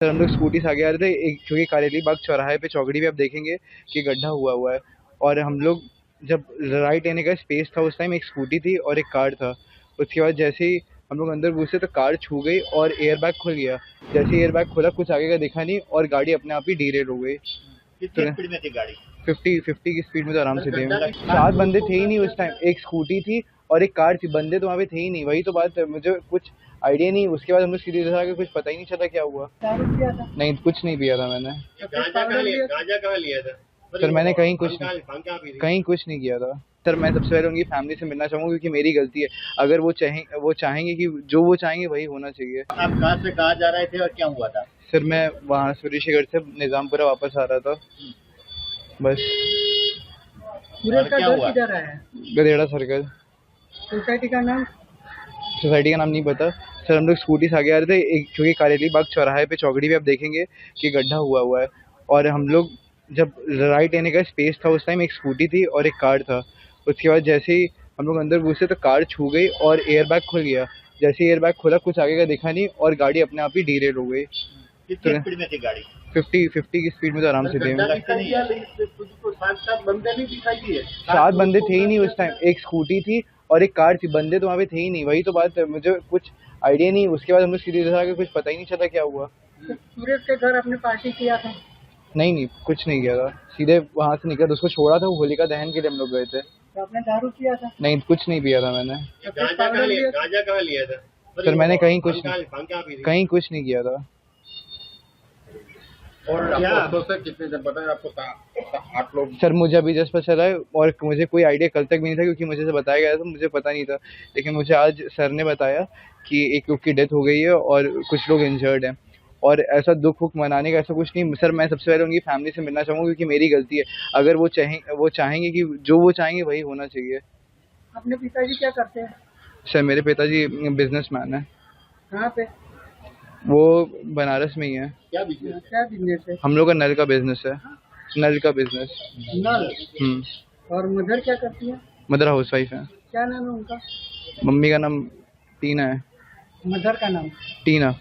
Sir हम लोग scooty से आगे आ रहे थे, एक क्योंकि कारेली बाग चौराहे पे चौकड़ी पे आप देखेंगे कि गड्ढा हुआ हुआ है। और हम लोग जब राइट लेने का स्पेस था, उस टाइम एक स्कूटी थी और एक कार था। उसके बाद जैसे ही हम लोग अंदर घुसे तो कार छू गई और एयर बैग खुल गया। जैसे ही एयर बैग खुला, कुछ आगे का दिखा नहीं और गाड़ी अपने आप ही डीरेल हो गई। कितनी स्पीड में थी गाड़ी? 50 की स्पीड में तो आराम से थे। 7 बंदे थे ही नहीं उस टाइम, एक स्कूटी थी और एक कार थी। बंदे तो वहाँ पे थे ही नहीं, वही तो बात है, मुझे कुछ आइडिया नहीं। उसके बाद हम लोग सीधे इधर आके कुछ पता ही नहीं चला क्या हुआ। दारू पिया था? नहीं, कुछ नहीं पिया था मैंने। गांजा कहाँ लिया था? सर मैंने कहीं कुछ नहीं किया था। सर मैं सबसे पहले उनकी फैमिली से मिलना चाहूँगा क्योंकि मेरी गलती है। अगर वो चाहेंगे कि जो वो चाहेंगे वही होना चाहिए। आप कहाँ से कहाँ जा रहे थे और क्या हुआ था? सर मैं वहाँ सूरीशेखर से निजामपुरा वापस आ रहा था, बस। सूरज का घर किधर है? गधेड़ा सर्कल। सोसाइटी का नाम? सोसाइटी का नाम नहीं पता। सर हम लोग स्कूटी से आगे आ रहे थे, एक क्योंकि कारेली बाग चौराहे पे चौकड़ी पे आप देखेंगे कि गड्ढा हुआ हुआ है। और हम लोग जब राइट लेने का स्पेस था, उस टाइम एक स्कूटी थी और एक कार था। उसके बाद जैसे ही हम लोग अंदर घुसे तो कार छू गई और एयर बैग खुल गया। जैसे ही एयर बैग खुला, कुछ आगे का दिखा नहीं और गाड़ी अपने आप ही डीरेल हो गई। कितनी स्पीड में थी गाड़ी? 50 की स्पीड में तो आराम से थे। सात बंदे नहीं दिखाई दिए? 7 बंदे थे ही नहीं उस टाइम, एक स्कूटी थी और एक कार थी। बंदे तो वहाँ पे थे ही नहीं, वही तो बात है, मुझे कुछ आइडिया नहीं। उसके बाद हम लोग सीधे इधर आके कुछ पता ही नहीं चला क्या हुआ। सूरज के घर आपने पार्टी किया था? नहीं, कुछ नहीं किया था। सीधे वहाँ से निकला, उसको छोड़ा था, वो होलिका दहन के लिए हम लोग गए थे। तो आपने दारू किया था? नहीं, कुछ नहीं पिया था मैंने। गांजा कहाँ लिया था? सर मैंने कहीं कुछ नहीं किया था। और आपको से कितने जन पता है आपको? 8 लोग। सर मुझे अभी जस्ट पता चला है और मुझे कोई आइडिया कल तक भी नहीं था क्योंकि मुझे से बताया गया था, मुझे पता नहीं था। लेकिन मुझे आज सर ने बताया कि एक लोग की डेथ हो गई है और कुछ लोग इंजर्ड हैं। और ऐसा दुख वुख मनाने का ऐसा कुछ नहीं। सर मैं सबसे पहले उनकी फैमिली से मिलना चाहूँगा क्योंकि मेरी गलती है। अगर वो चाहेंगे कि जो वो चाहेंगे वही होना चाहिए। अपने पिताजी क्या करते हैं? सर मेरे पिताजी बिजनेसमैन है। कहाँ पे? वो बनारस में ही है। क्या बिजनेस है? हम लोग का नल का बिजनेस है। नल का बिजनेस। नल? और मदर क्या करती है? मदर हाउस वाइफ है। क्या नाम है उनका? मम्मी का नाम टीना है। मदर का नाम? टीना।